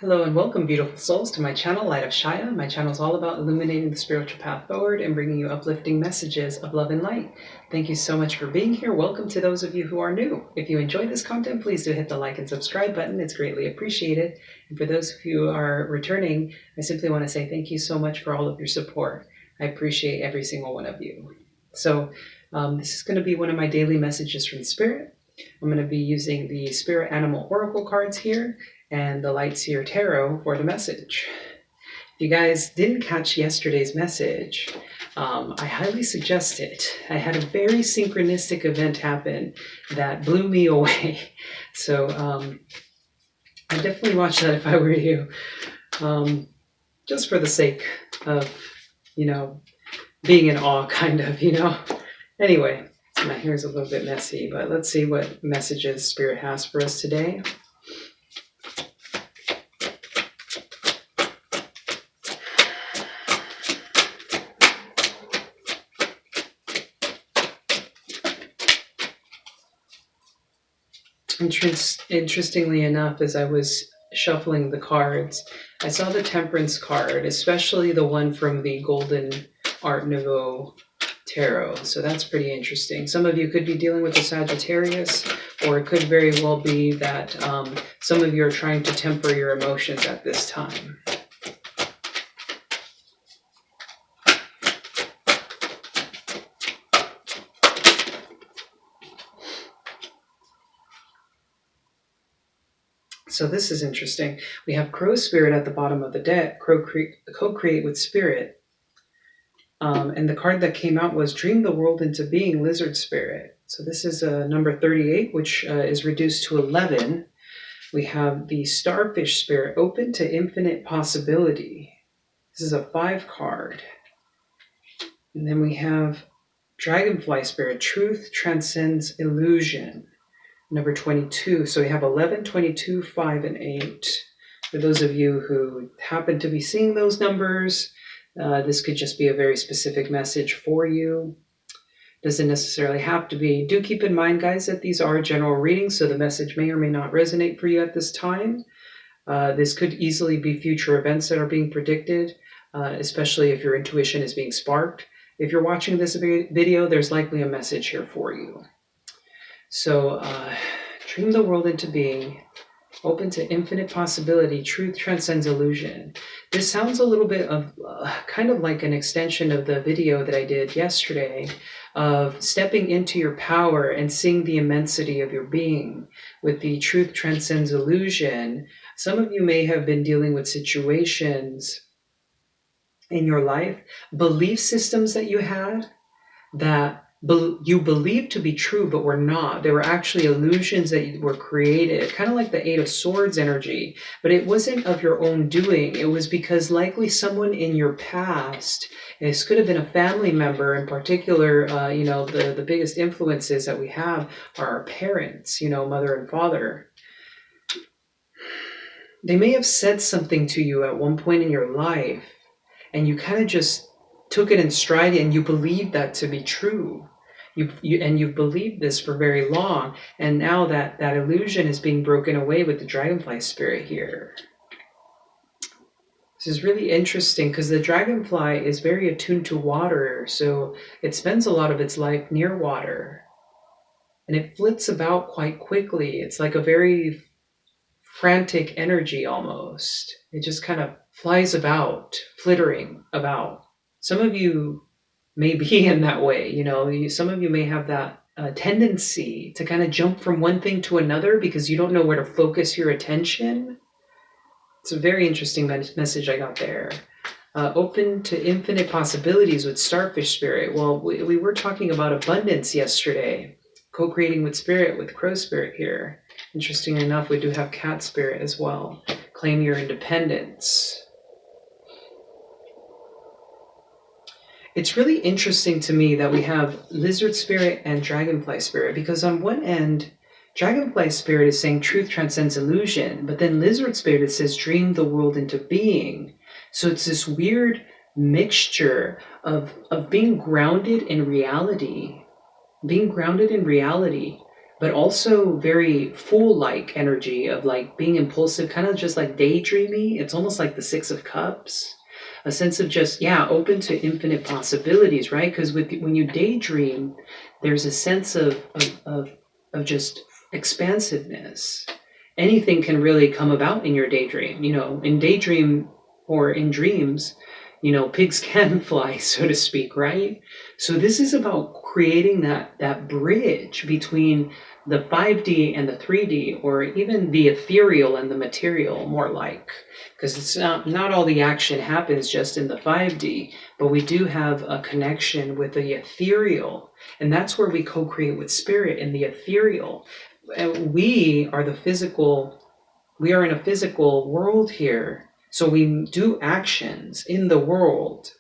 Hello and welcome, beautiful souls, to my channel, Light of Shaya. My channel is all about illuminating the spiritual path forward and bringing you uplifting messages of love and light. Thank you so much for being here. Welcome to those of you who are new. If you enjoy this content, please do hit the like and subscribe button. It's greatly appreciated. And for those of you who are returning, I simply want to say thank you so much for all of your support. I appreciate every single one of you. So this is going to be one of my daily messages from Spirit. I'm going to be using the Spirit Animal Oracle cards here and the Light Seer Tarot for the message. If you guys didn't catch yesterday's message, I highly suggest it. I had a very synchronistic event happen that blew me away. So I definitely watch that if I were you, just for the sake of, being in awe, kind of, Anyway, so my hair is a little bit messy, but let's see what messages Spirit has for us today. Interestingly enough, as I was shuffling the cards, I saw the Temperance card, especially the one from the Golden Art Nouveau Tarot. So that's pretty interesting. Some of you could be dealing with a Sagittarius, or it could very well be that some of you are trying to temper your emotions at this time. So this is interesting. We have Crow Spirit at the bottom of the deck, Co-Create with Spirit. And the card that came out was Dream the World into Being, Lizard Spirit. So this is number 38, which is reduced to 11. We have the Starfish Spirit, Open to Infinite Possibility. This is a 5 card. And then we have Dragonfly Spirit, Truth Transcends Illusion, number 22. So we have 11, 22, 5, and 8. For those of you who happen to be seeing those numbers, this could just be a very specific message for you. Doesn't necessarily have to be. Do keep in mind, guys, that these are general readings, so the message may or may not resonate for you at this time. This could easily be future events that are being predicted, especially if your intuition is being sparked. If you're watching this video, there's likely a message here for you. So, dream the world into being, open to infinite possibility, truth transcends illusion. This sounds a little bit of kind of like an extension of the video that I did yesterday of stepping into your power and seeing the immensity of your being. With the truth transcends illusion, some of you may have been dealing with situations in your life, belief systems that you had that you believed to be true, but were not. They were actually illusions that were created, kind of like the Eight of Swords energy, but it wasn't of your own doing. It was because likely someone in your past, this could have been a family member in particular. The biggest influences that we have are our parents, mother and father. They may have said something to you at one point in your life, and you kind of just took it in stride and you believed that to be true. You've believed this for very long, and now that illusion is being broken away with the Dragonfly Spirit here. This is really interesting because the dragonfly is very attuned to water, so it spends a lot of its life near water, and it flits about quite quickly. It's like a very frantic energy almost. It just kind of flies about, flittering about. Some of you may be in that way, some of you may have that tendency to kind of jump from one thing to another because you don't know where to focus your attention. It's a very interesting message I got there. Open to infinite possibilities with Starfish Spirit. Well, we were talking about abundance yesterday, co-creating with Spirit, with Crow Spirit here. Interestingly enough, we do have Cat Spirit as well. Claim your independence. It's really interesting to me that we have Lizard Spirit and Dragonfly Spirit, because on one end, Dragonfly Spirit is saying truth transcends illusion, but then Lizard Spirit, it says dream the world into being. So it's this weird mixture of being grounded in reality, but also very fool-like energy of like being impulsive, kind of just like daydreamy. It's almost like the Six of Cups, a sense of just, yeah, open to infinite possibilities, right? Because when you daydream, there's a sense of just expansiveness. Anything can really come about in your daydream. In daydream or in dreams, pigs can fly, so to speak, right? So this is about creating that bridge between the 5D and the 3D, or even the ethereal and the material, more like. Because it's not all the action happens just in the 5D, but we do have a connection with the ethereal. And that's where we co-create with spirit in the ethereal. We are we are in a physical world here. So we do actions in the world.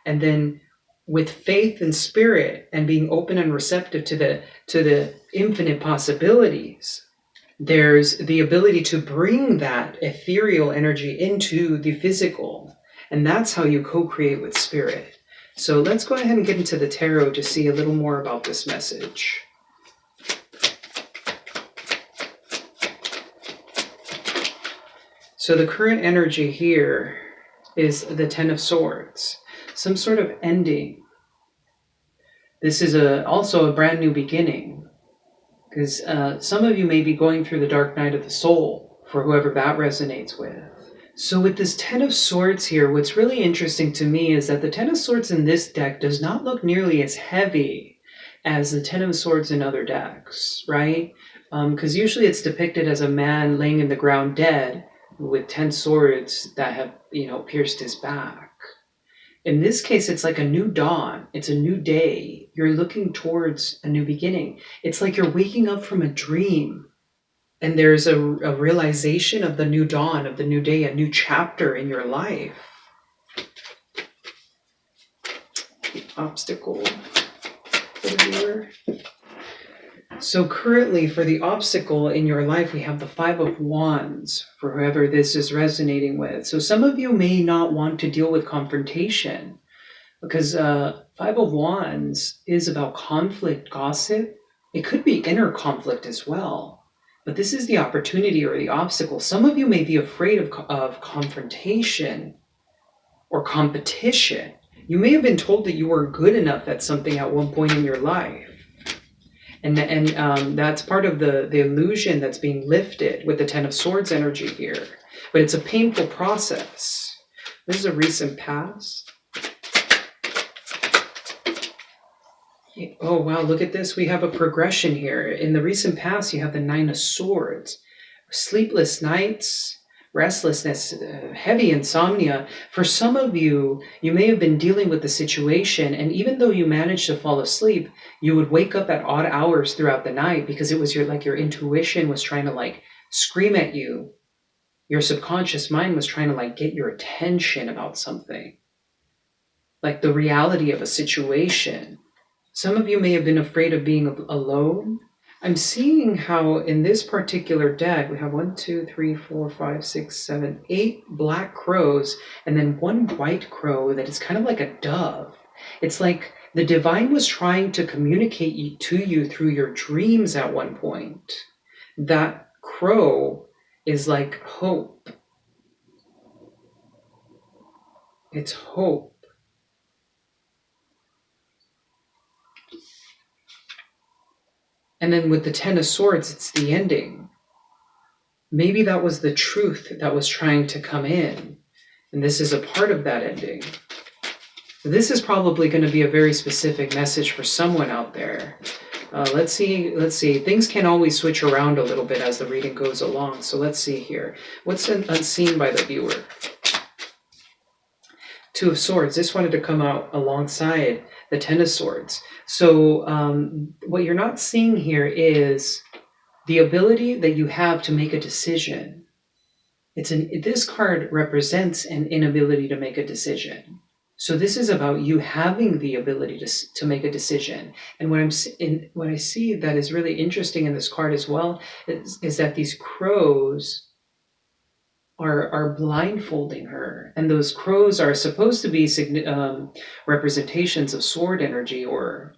And then with faith and spirit and being open and receptive to the infinite possibilities, there's the ability to bring that ethereal energy into the physical. And that's how you co-create with spirit. So let's go ahead and get into the tarot to see a little more about this message. So the current energy here is the Ten of Swords, some sort of ending. This is also a brand new beginning, because some of you may be going through the dark night of the soul, for whoever that resonates with. So with this Ten of Swords here, what's really interesting to me is that the Ten of Swords in this deck does not look nearly as heavy as the Ten of Swords in other decks, right? Because usually it's depicted as a man laying in the ground dead with 10 swords that have, pierced his back. In this case, it's like a new dawn. It's a new day. You're looking towards a new beginning. It's like you're waking up from a dream. And there's a realization of the new dawn, of the new day, a new chapter in your life. The obstacle for the viewer. So currently, for the obstacle in your life, we have the Five of Wands, for whoever this is resonating with. So some of you may not want to deal with confrontation, because Five of Wands is about conflict, gossip. It could be inner conflict as well. But this is the opportunity or the obstacle. Some of you may be afraid of confrontation or competition. You may have been told that you were good enough at something at one point in your life. And that's part of the illusion that's being lifted with the Ten of Swords energy here. But it's a painful process. This is a recent past. Oh, wow, look at this. We have a progression here. In the recent past, you have the Nine of Swords. Sleepless nights, restlessness, heavy insomnia. For some of you, you may have been dealing with the situation, and even though you managed to fall asleep, you would wake up at odd hours throughout the night because it was your intuition was trying to scream at you. Your subconscious mind was trying to get your attention about something, like the reality of a situation. Some of you may have been afraid of being alone. I'm seeing how in this particular deck, we have 1, 2, 3, 4, 5, 6, 7, 8 black crows, and then one white crow that is kind of like a dove. It's like the divine was trying to communicate to you through your dreams at one point. That crow is like hope. It's hope. And then with the Ten of Swords, it's the ending. Maybe that was the truth that was trying to come in. And this is a part of that ending. This is probably going to be a very specific message for someone out there. Let's see. Things can always switch around a little bit as the reading goes along. So let's see here. What's unseen by the viewer? Two of Swords. This wanted to come out alongside the Ten of Swords. So what you're not seeing here is the ability that you have to make a decision. This card represents an inability to make a decision. So this is about you having the ability to make a decision. And what I see that is really interesting in this card as well is that these crows are blindfolding her, and those crows are supposed to be representations of sword energy or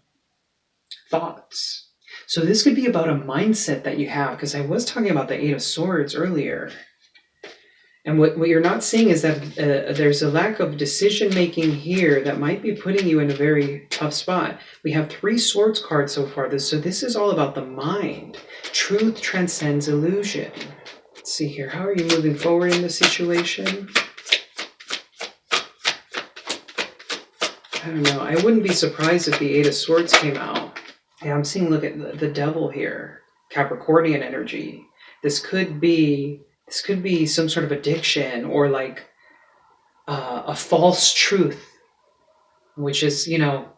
thoughts. So this could be about a mindset that you have, because I was talking about the Eight of Swords earlier. And what you're not seeing is that there's a lack of decision making here that might be putting you in a very tough spot. We have 3 Swords cards so far. So this is all about the mind. Truth transcends illusion. Let's see here. How are you moving forward in this situation? I don't know. I wouldn't be surprised if the Eight of Swords came out. Yeah, I'm seeing, look at the Devil here. Capricornian energy. This could be some sort of addiction, or like a false truth, which is,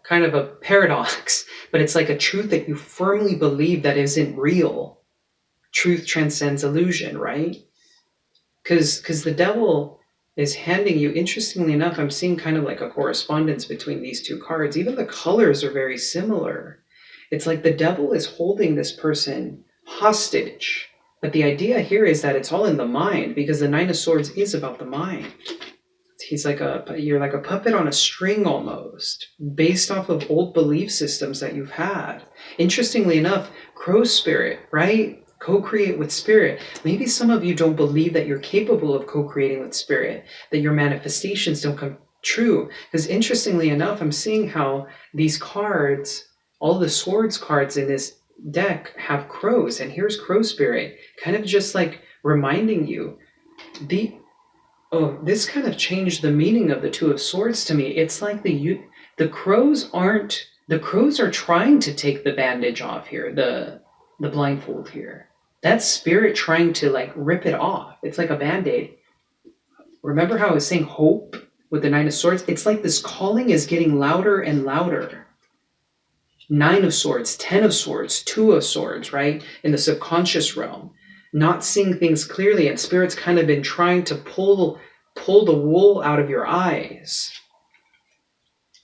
kind of a paradox, but it's like a truth that you firmly believe that isn't real. Truth transcends illusion, right? Because the Devil is handing you, interestingly enough, I'm seeing kind of like a correspondence between these 2 cards. Even the colors are very similar. It's like the Devil is holding this person hostage. But the idea here is that it's all in the mind, because the Nine of Swords is about the mind. You're like a puppet on a string almost, based off of old belief systems that you've had. Interestingly enough, Crow Spirit, right? Co-create with Spirit. Maybe some of you don't believe that you're capable of co-creating with Spirit, that your manifestations don't come true. Because interestingly enough, I'm seeing how these cards, all the Swords cards in this deck, have crows, and here's Crow Spirit, kind of just like reminding you. This kind of changed the meaning of the Two of Swords to me. It's like the crows are trying to take the bandage off here, the blindfold here. That's Spirit trying to like rip it off. It's like a band-aid. Remember how I was saying hope with the Nine of Swords? It's like this calling is getting louder and louder. 9 of Swords, 10 of Swords, 2 of Swords, right? In the subconscious realm. Not seeing things clearly, and Spirit's kind of been trying to pull the wool out of your eyes.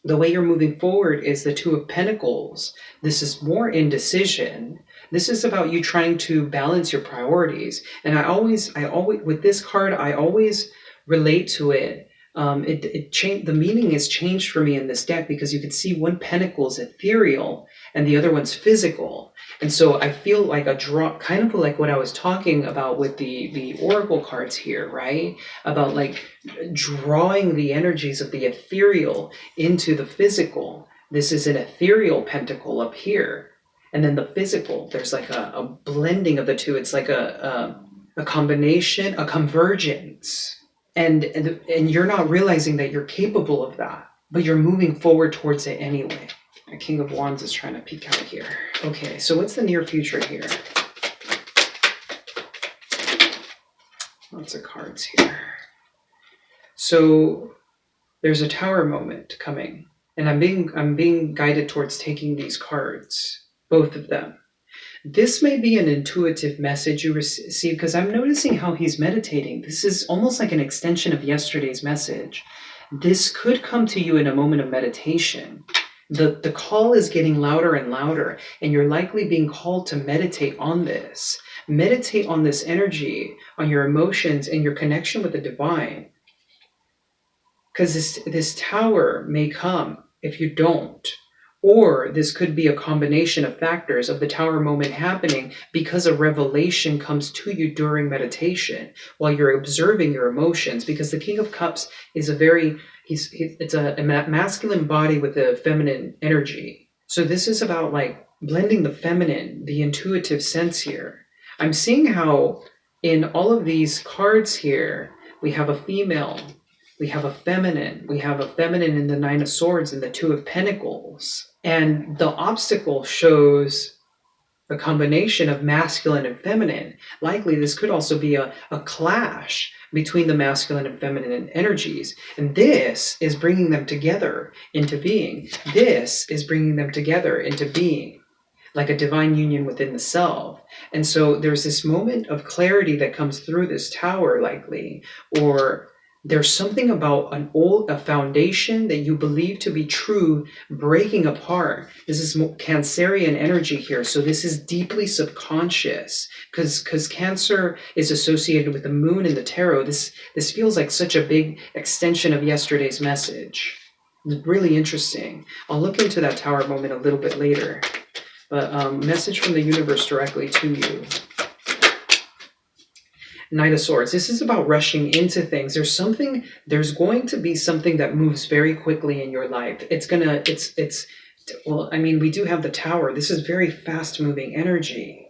The way you're moving forward is the 2 of Pentacles. This is more indecision. This is about you trying to balance your priorities. And I always, with this card, I always relate to it. The meaning is changed for me in this deck, because you can see one pentacle is ethereal and the other one's physical. And so I feel like a draw, kind of like what I was talking about with the oracle cards here, right? About like drawing the energies of the ethereal into the physical. This is an ethereal pentacle up here. And then the physical, there's like a blending of the two. It's like a combination, a convergence. And you're not realizing that you're capable of that, but you're moving forward towards it anyway. A King of Wands is trying to peek out here. Okay, so what's the near future here? Lots of cards here. So there's a Tower moment coming, and I'm being guided towards taking these cards, both of them. This may be an intuitive message you receive, because I'm noticing how he's meditating. This is almost like an extension of yesterday's message. This could come to you in a moment of meditation. The call is getting louder and louder, and you're likely being called to meditate on this. Meditate on this energy, on your emotions, and your connection with the divine. Because this Tower may come if you don't. Or this could be a combination of factors of the Tower moment happening because a revelation comes to you during meditation while you're observing your emotions. Because the King of Cups is it's a masculine body with a feminine energy. So this is about like blending the feminine, the intuitive sense here. I'm seeing how in all of these cards here, we have a female, we have a feminine in the Nine of Swords and the Two of Pentacles. And the obstacle shows a combination of masculine and feminine. Likely this could also be a clash between the masculine and feminine energies. And this is bringing them together into being. This is bringing them together into being, like a divine union within the self. And so there's this moment of clarity that comes through this Tower likely, or there's something about a foundation that you believe to be true breaking apart. This is Cancerian energy here. So this is deeply subconscious, because Cancer is associated with the moon in the tarot. This feels like such a big extension of yesterday's message. It's really interesting. I'll look into that Tower moment a little bit later. But message from the universe directly to you. Knight of Swords. This is about rushing into things. There's going to be something that moves very quickly in your life. Well, I mean, we do have the Tower. This is very fast moving energy.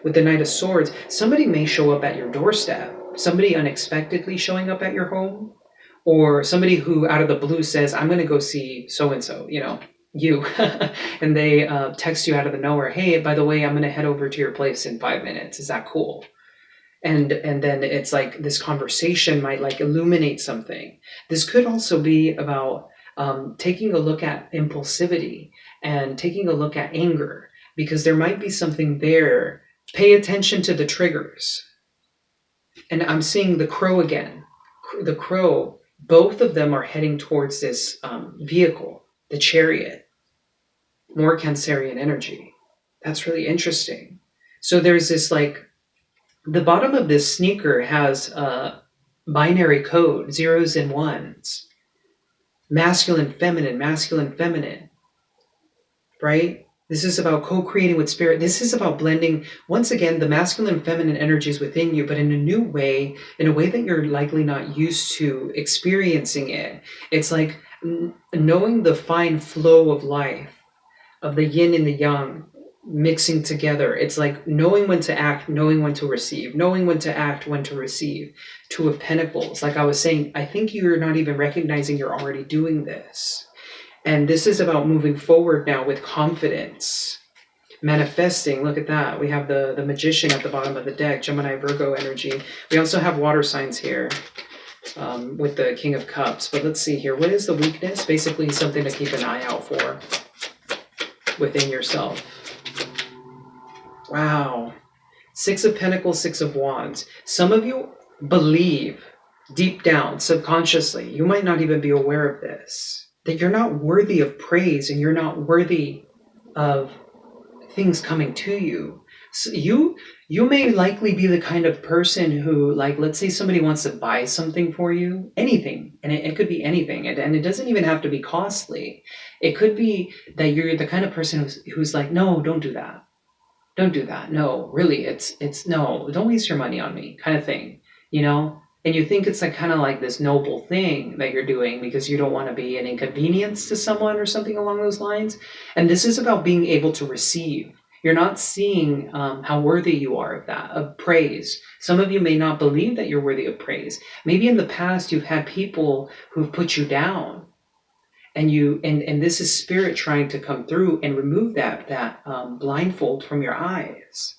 With the Knight of Swords, somebody may show up at your doorstep. Somebody unexpectedly showing up at your home. Or somebody who out of the blue says, I'm going to go see so-and-so, you. And they text you out of the nowhere, hey, by the way, I'm going to head over to your place in 5 minutes. Is that cool? And then it's like this conversation might like illuminate something. This could also be about taking a look at impulsivity and taking a look at anger, because there might be something there. Pay attention to the triggers. And I'm seeing the crow again. The crow, both of them are heading towards this vehicle, the chariot. More Cancerian energy. That's really interesting. So there's this like, the bottom of this sneaker has binary code, 0s and 1s. Masculine, feminine, right? This is about co-creating with spirit. This is about blending, once again, the masculine, feminine energies within you, but in a new way, in a way that you're likely not used to experiencing it. It's like knowing the fine flow of life, of the yin and the yang, mixing together. It's like knowing when to act, knowing when to receive, knowing when to act, when to receive. Two of Pentacles. Like I was saying, I think you're not even recognizing you're already doing this. And this is about moving forward now with confidence. Manifesting, look at that. We have the Magician at the bottom of the deck, Gemini, Virgo energy. We also have water signs here with the King of Cups. But let's see here. What is the weakness? Basically something to keep an eye out for within yourself. Wow. 6 of Pentacles, 6 of Wands. Some of you believe deep down, subconsciously, you might not even be aware of this, that you're not worthy of praise and you're not worthy of things coming to you. So you may likely be the kind of person who, like, let's say somebody wants to buy something for you, anything, and it could be anything, and it doesn't even have to be costly. It could be that you're the kind of person who's like, no, don't do that. Don't do that. No, really, it's no, don't waste your money on me kind of thing, And you think it's like kind of like this noble thing that you're doing because you don't want to be an inconvenience to someone or something along those lines. And this is about being able to receive. You're not seeing how worthy you are of that, of praise. Some of you may not believe that you're worthy of praise. Maybe in the past you've had people who've put you down. And this is spirit trying to come through and remove that blindfold from your eyes.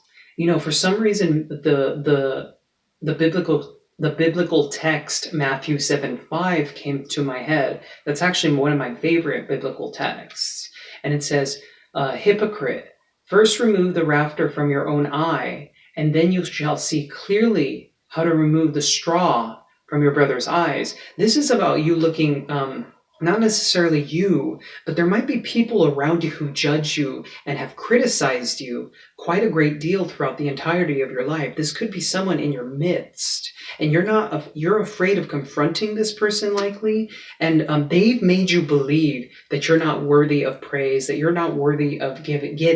For some reason, the biblical text Matthew 7:5 came to my head. That's actually one of my favorite biblical texts, and it says, "Hypocrite, first remove the rafter from your own eye, and then you shall see clearly how to remove the straw from your brother's eyes." This is about you looking. Not necessarily you, but there might be people around you who judge you and have criticized you quite a great deal throughout the entirety of your life. This could be someone in your midst, and you're afraid of confronting this person likely, and they've made you believe that you're not worthy of praise, that you're not worthy of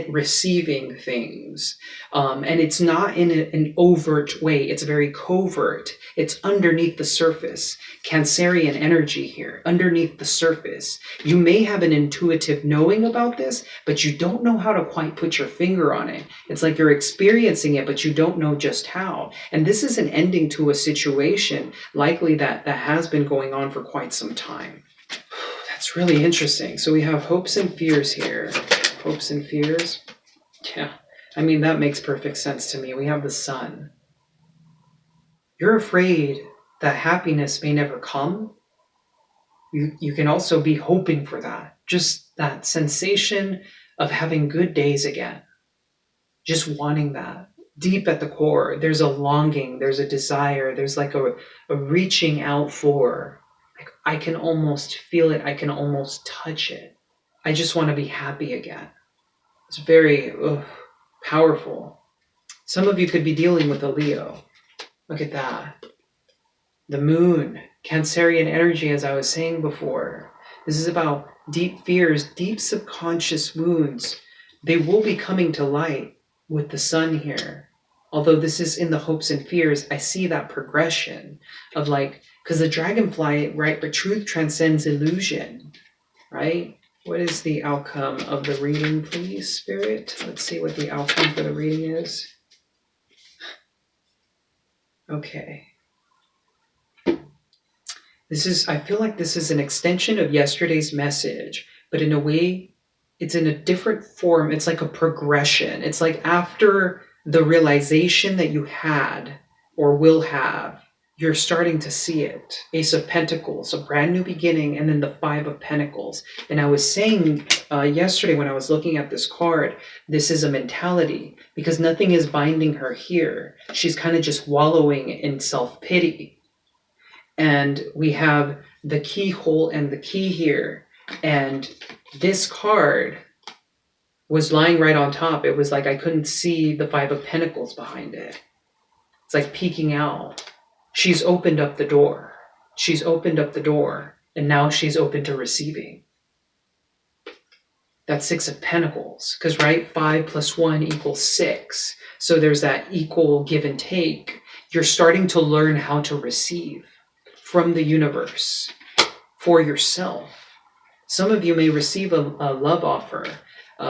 receiving things. And it's not in an overt way. It's very covert. It's underneath the surface. Cancerian energy here, underneath the surface. You may have an intuitive knowing about this, but you don't know how to quite put your finger on it. It's like you're experiencing it, but you don't know just how. And this is an ending to a situation, likely that has been going on for quite some time. That's really interesting. So we have hopes and fears here. Hopes and fears. Yeah. I mean, that makes perfect sense to me. We have the Sun. You're afraid that happiness may never come. You can also be hoping for that. Just that sensation of having good days again. Just wanting that. Deep at the core, there's a longing, there's a desire, there's like a reaching out for. Like, I can almost feel it, I can almost touch it. I just want to be happy again. It's very powerful. Some of you could be dealing with a Leo. Look at that. The Moon, Cancerian energy, as I was saying before. This is about deep fears, deep subconscious wounds, they will be coming to light with the sun here. Although this is in the hopes and fears, I see that progression of like, because the dragonfly, right, but truth transcends illusion, right? What is the outcome of the reading, please, Spirit? Let's see what the outcome for the reading is. Okay. I feel like this is an extension of yesterday's message, but in a way, it's in a different form. It's like a progression. It's like after the realization that you had or will have, you're starting to see it. Ace of Pentacles, a brand new beginning, and then the Five of Pentacles. And I was saying yesterday when I was looking at this card, this is a mentality because nothing is binding her here. She's kind of just wallowing in self-pity. And we have the keyhole and the key here. And this card was lying right on top. It was like I couldn't see the Five of Pentacles behind it. It's like peeking out. She's opened up the door. She's opened up the door. And now she's open to receiving. That's Six of Pentacles. Because, right, 5 + 1 = 6. So there's that equal give and take. You're starting to learn how to receive from the universe for yourself. Some of you may receive a love offer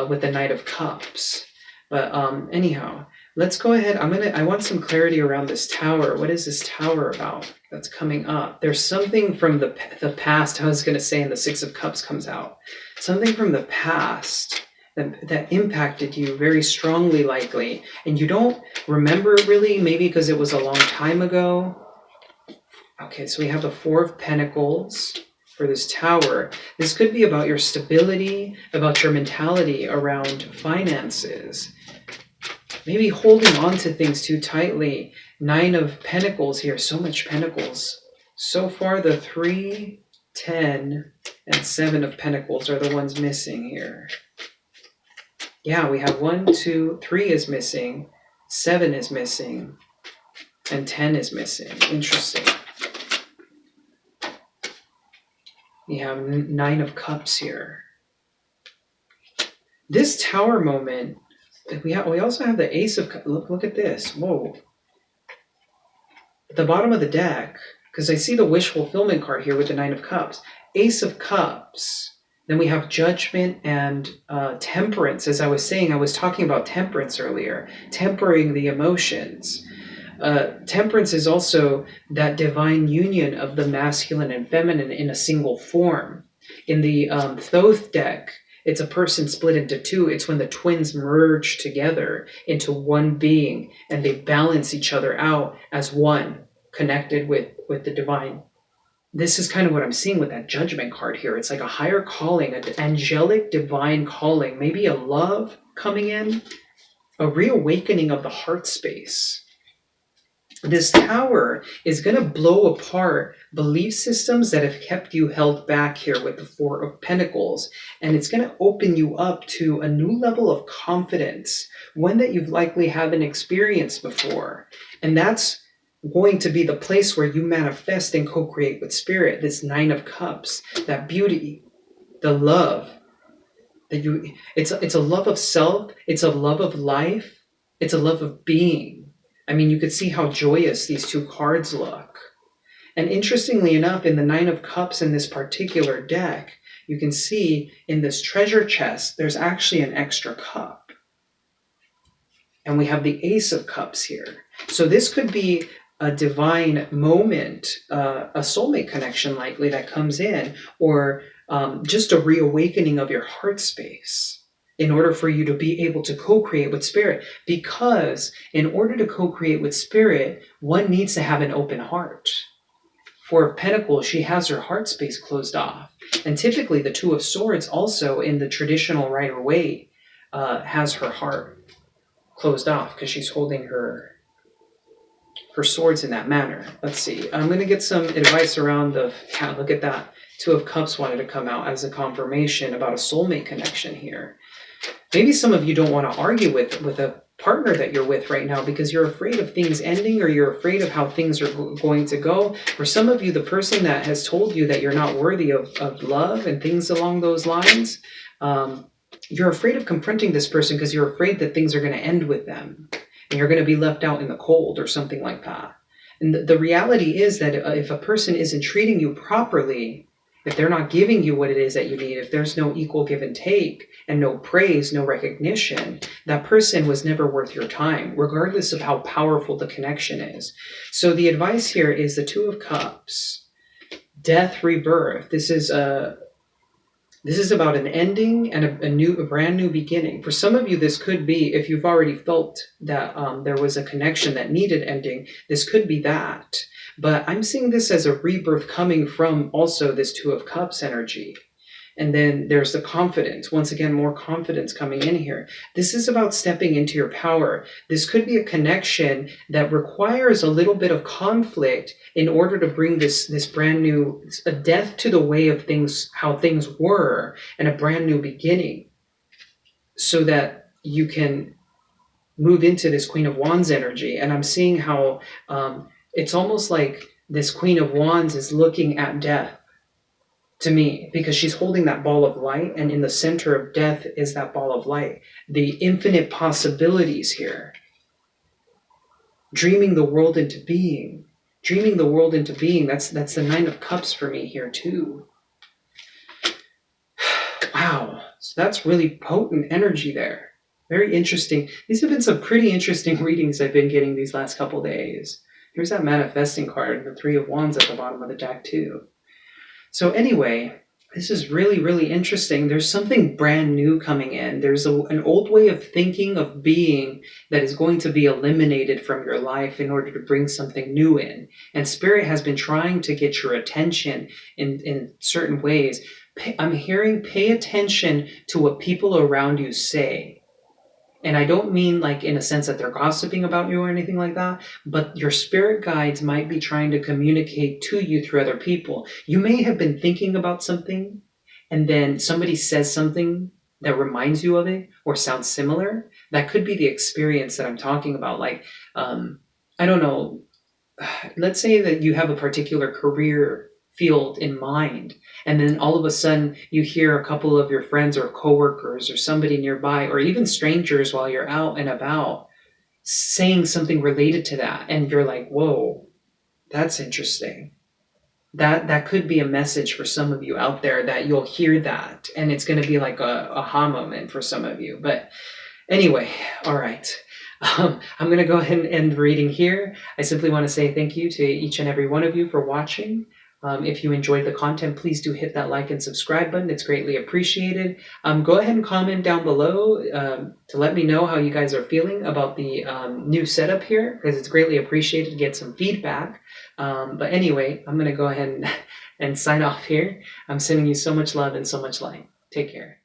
with the Knight of Cups. But anyhow, let's go ahead. I want some clarity around this tower. What is this tower about that's coming up? There's something from the past. I was going to say, and the Six of Cups comes out. Something from the past that impacted you very strongly, likely. And you don't remember really, maybe because it was a long time ago. Okay, so we have the Four of Pentacles for this tower. This could be about your stability, about your mentality around finances. Maybe holding on to things too tightly. 9 of Pentacles here, so much Pentacles. So far, the 3, 10, and 7 of Pentacles are the ones missing here. Yeah, we have 1, 2, 3 is missing, 7 is missing, and 10 is missing. Interesting. We have 9 of Cups here. This tower moment, we also have the Ace of Cups. Look at this. Whoa. At the bottom of the deck, because I see the wish fulfillment card here with the 9 of Cups. Ace of Cups. Then we have Judgment and Temperance. As I was saying, I was talking about temperance earlier. Tempering the emotions. Temperance is also that divine union of the masculine and feminine in a single form. In the Thoth deck, it's a person split into two. It's when the twins merge together into one being and they balance each other out as one, connected with the divine. This is kind of what I'm seeing with that Judgment card here. It's like a higher calling, an angelic divine calling, maybe a love coming in, a reawakening of the heart space. This tower is going to blow apart belief systems that have kept you held back here with the Four of Pentacles. And it's going to open you up to a new level of confidence, one that you've likely haven't experienced before. And that's going to be the place where you manifest and co-create with Spirit, this 9 of Cups, that beauty, the love. It's a love of self, it's a love of life, it's a love of being. I mean, you could see how joyous these two cards look. And interestingly enough, in the 9 of Cups in this particular deck, you can see in this treasure chest, there's actually an extra cup. And we have the Ace of Cups here. So this could be a divine moment, a soulmate connection likely that comes in, or just a reawakening of your heart space, in order for you to be able to co-create with Spirit. Because in order to co-create with Spirit, one needs to have an open heart. Four of Pentacles, she has her heart space closed off. And typically the Two of Swords also in the traditional Rider-Waite has her heart closed off because she's holding her swords in that manner. Let's see. I'm going to get some advice around look at that. Two of Cups wanted to come out as a confirmation about a soulmate connection here. Maybe some of you don't want to argue with a partner that you're with right now because you're afraid of things ending, or you're afraid of how things are going to go. For some of you, the person that has told you that you're not worthy of love and things along those lines, you're afraid of confronting this person because you're afraid that things are going to end with them and you're going to be left out in the cold or something like that. And the reality is that if a person isn't treating you properly, if they're not giving you what it is that you need, if there's no equal give and take and no praise, no recognition, that person was never worth your time, regardless of how powerful the connection is. So the advice here is the Two of Cups, death, rebirth. This is about an ending and a brand new beginning. For some of you, this could be, if you've already felt that there was a connection that needed ending, this could be that. But I'm seeing this as a rebirth coming from also this Two of Cups energy. And then there's the confidence. Once again, more confidence coming in here. This is about stepping into your power. This could be a connection that requires a little bit of conflict in order to bring this brand new, a death to the way of things, how things were, and a brand new beginning, so that you can move into this Queen of Wands energy. And I'm seeing how it's almost like this Queen of Wands is looking at death to me, because she's holding that ball of light, and in the center of death is that ball of light. The infinite possibilities here. Dreaming the world into being. Dreaming the world into being. That's the Nine of Cups for me here too. Wow. So that's really potent energy there. Very interesting. These have been some pretty interesting readings I've been getting these last couple days. Here's that manifesting card, the Three of Wands at the bottom of the deck too. So anyway, this is really, really interesting. There's something brand new coming in. There's an old way of thinking, of being, that is going to be eliminated from your life in order to bring something new in. And Spirit has been trying to get your attention in certain ways. I'm hearing pay attention to what people around you say. And I don't mean like in a sense that they're gossiping about you or anything like that, but your spirit guides might be trying to communicate to you through other people. You may have been thinking about something, and then somebody says something that reminds you of it or sounds similar. That could be the experience that I'm talking about. Like, I don't know, let's say that you have a particular career field in mind, and then all of a sudden you hear a couple of your friends or coworkers or somebody nearby, or even strangers while you're out and about, saying something related to that, and you're like, whoa, that's interesting. That could be a message for some of you out there, that you'll hear that and it's going to be like a aha moment for some of you. But anyway, all right. I'm going to go ahead and end the reading here. I simply want to say thank you to each and every one of you for watching. If you enjoyed the content, please do hit that like and subscribe button. It's greatly appreciated. Go ahead and comment down below to let me know how you guys are feeling about the new setup here, because it's greatly appreciated to get some feedback. But anyway, I'm going to go ahead and sign off here. I'm sending you so much love and so much light. Take care.